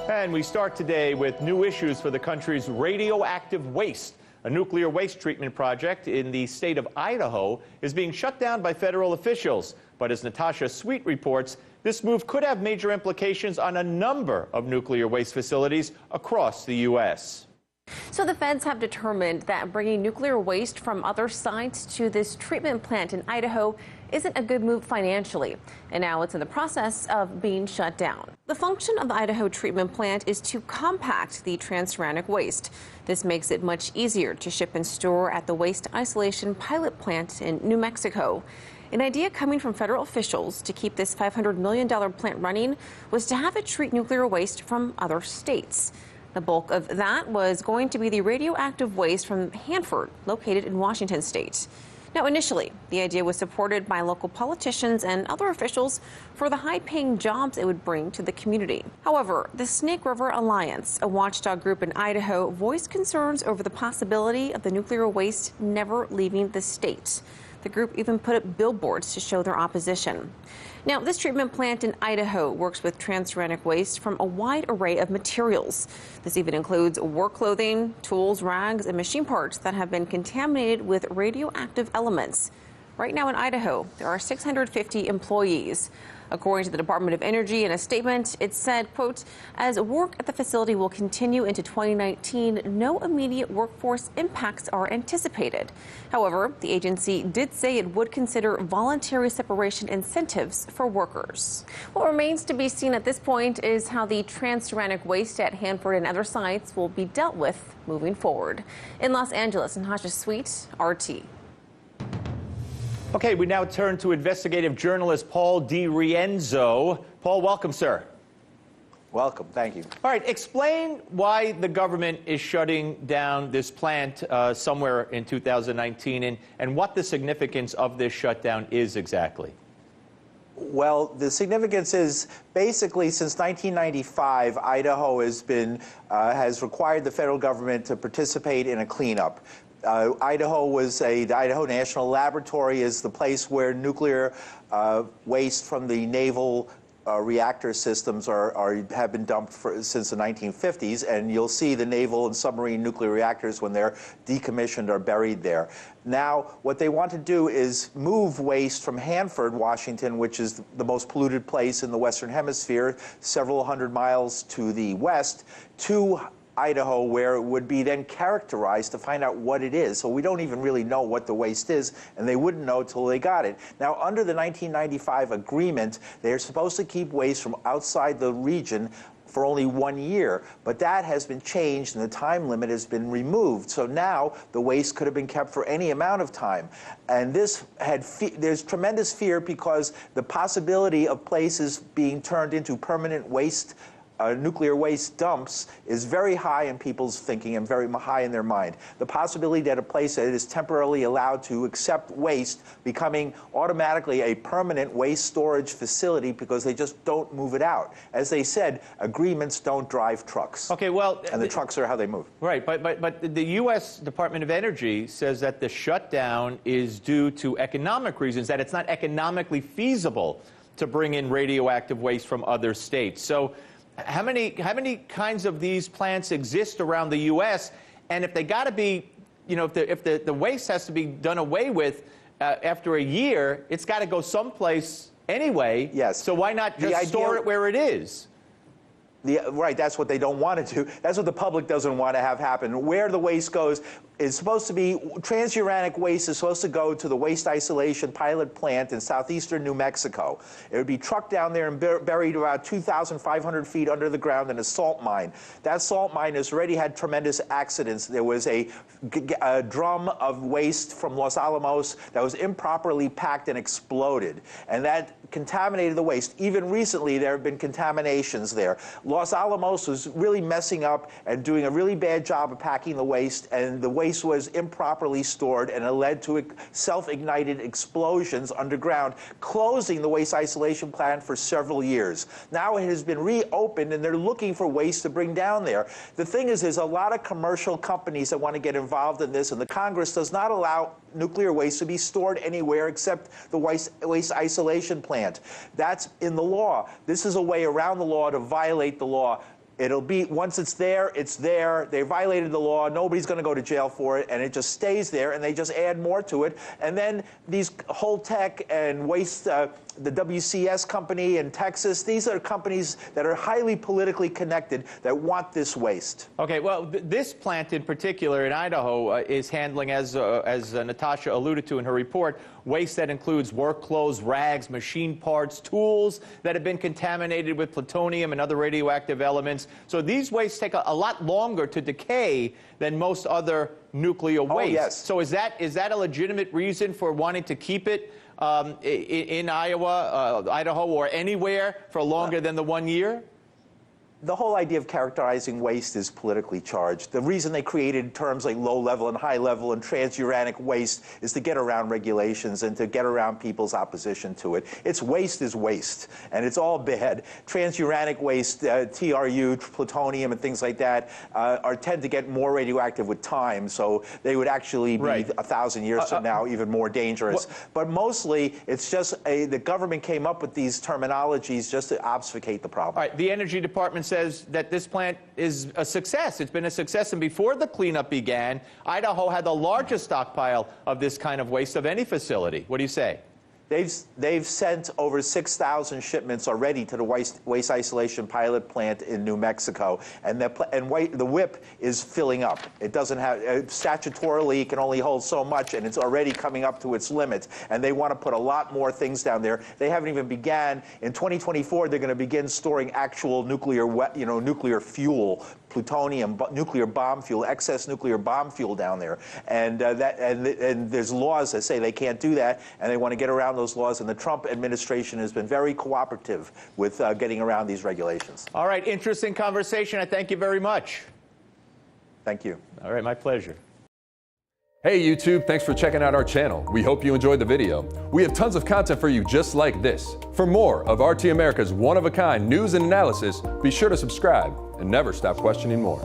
And we start today with new issues for the country's radioactive waste. A nuclear waste treatment project in the state of Idaho is being shut down by federal officials. But as Natasha Sweatte reports, this move could have major implications on a number of nuclear waste facilities across the U.S. So the feds have determined that bringing nuclear waste from other sites to this treatment plant in Idaho isn't a good move financially, and now it's in the process of being shut down. The function of the Idaho treatment plant is to compact the transuranic waste. This makes it much easier to ship and store at the waste isolation pilot plant in New Mexico. An idea coming from federal officials to keep this $500 million plant running was to have it treat nuclear waste from other states. The bulk of that was going to be the radioactive waste from Hanford, located in Washington state. Now, initially, the idea was supported by local politicians and other officials for the high-paying jobs it would bring to the community. However, the Snake River Alliance, a watchdog group in Idaho, voiced concerns over the possibility of the nuclear waste never leaving the state. The group even put up billboards to show their opposition. Now, this treatment plant in Idaho works with transuranic waste from a wide array of materials. This even includes work clothing, tools, rags, and machine parts that have been contaminated with radioactive elements. Right now in Idaho, there are 650 employees. According to the Department of Energy, in a statement, it said, quote, as work at the facility will continue into 2019, no immediate workforce impacts are anticipated. However, the agency did say it would consider voluntary separation incentives for workers. What remains to be seen at this point is how the transuranic waste at Hanford and other sites will be dealt with moving forward. In Los Angeles, Natasha Sweatte, RT. Okay, we now turn to investigative journalist Paul DeRienzo. Paul, welcome, sir. Welcome. Thank you. All right, explain why the government is shutting down this plant somewhere in 2019 and what the significance of this shutdown is exactly. Well, the significance is basically since 1995, Idaho has required the federal government to participate in a cleanup. The Idaho National Laboratory is the place where nuclear waste from the naval reactor systems have been dumped since the 1950s, and you'll see the naval and submarine nuclear reactors when they're decommissioned are buried there. Now, what they want to do is move waste from Hanford, Washington, which is the most polluted place in the Western Hemisphere, several hundred miles to the west, to Idaho, where it would be then characterized to find out what it is. So we don't even really know what the waste is, and they wouldn't know till they got it. Now, under the 1995 agreement, they're supposed to keep waste from outside the region for only 1 year, but that has been changed and the time limit has been removed. So now the waste could have been kept for any amount of time. And there's tremendous fear because the possibility of places being turned into permanent waste nuclear waste dumps is very high in people's thinking and very high in their mind. The possibility that a place that is temporarily allowed to accept waste becoming automatically a permanent waste storage facility because they just don't move it out. As they said, agreements don't drive trucks. Okay, well, and the trucks are how they move. Right, but the U.S. Department of Energy says that the shutdown is due to economic reasons, that it's not economically feasible to bring in radioactive waste from other states. So how many kinds of these plants exist around the U.S.? And if they got to be, if the waste has to be done away with after a year, it's got to go someplace anyway. Yes. So why not just store it where it is? Right, that's what they don't want to do. That's what the public doesn't want to have happen. Where the waste goes is supposed to be, transuranic waste is supposed to go to the waste isolation pilot plant in southeastern New Mexico. It would be trucked down there and buried about 2,500 feet under the ground in a salt mine. That salt mine has already had tremendous accidents. There was a drum of waste from Los Alamos that was improperly packed and exploded, and that contaminated the waste. Even recently, there have been contaminations there. Los Alamos was really messing up and doing a really bad job of packing the waste, and the waste was improperly stored, and it led to self-ignited explosions underground, closing the waste isolation plant for several years. Now it has been reopened, and they're looking for waste to bring down there. The thing is, there's a lot of commercial companies that want to get involved in this, and the Congress does not allow nuclear waste to be stored anywhere except the waste isolation plant. That's in the law. This is a way around the law to violate the law. It'll be, once it's there, it's there. They violated the law. Nobody's going to go to jail for it, and it just stays there, and they just add more to it. And then these Holtec and Waste, the WCS company in Texas, these are companies that are highly politically connected that want this waste. Okay, well, this plant in particular in Idaho is handling, as Natasha alluded to in her report, waste that includes work clothes, rags, machine parts, tools that have been contaminated with plutonium and other radioactive elements. So these wastes take a lot longer to decay than most other nuclear waste. Yes. So is that a legitimate reason for wanting to keep it in Iowa, Idaho, or anywhere for longer than the 1 year? The whole idea of characterizing waste is politically charged. The reason they created terms like low-level and high-level and transuranic waste is to get around regulations and to get around people's opposition to it. Waste is waste, and it's all bad. Transuranic waste, TRU, plutonium, and things like that tend to get more radioactive with time, so they would actually be 1,000 years from now even more dangerous. But mostly, it's just the government came up with these terminologies just to obfuscate the problem. All right, the Energy Department says that this plant is a success. It's been a success, and before the cleanup began, Idaho had the largest stockpile of this kind of waste of any facility. What do you say? They've sent over 6,000 shipments already to the waste isolation pilot plant in New Mexico, and the WIP is filling up. It doesn't have statutorily, it can only hold so much, and it's already coming up to its limit. And they want to put a lot more things down there. They haven't even began. In 2024, they're going to begin storing actual nuclear fuel, plutonium, nuclear bomb fuel, excess nuclear bomb fuel down there, and there's laws that say they can't do that, and they want to get around those laws. And the Trump administration has been very cooperative with getting around these regulations. All right, interesting conversation. I thank you very much. Thank you. All right, my pleasure. Hey YouTube, thanks for checking out our channel. We hope you enjoyed the video. We have tons of content for you just like this. For more of RT America's one-of-a-kind news and analysis, be sure to subscribe and never stop questioning more.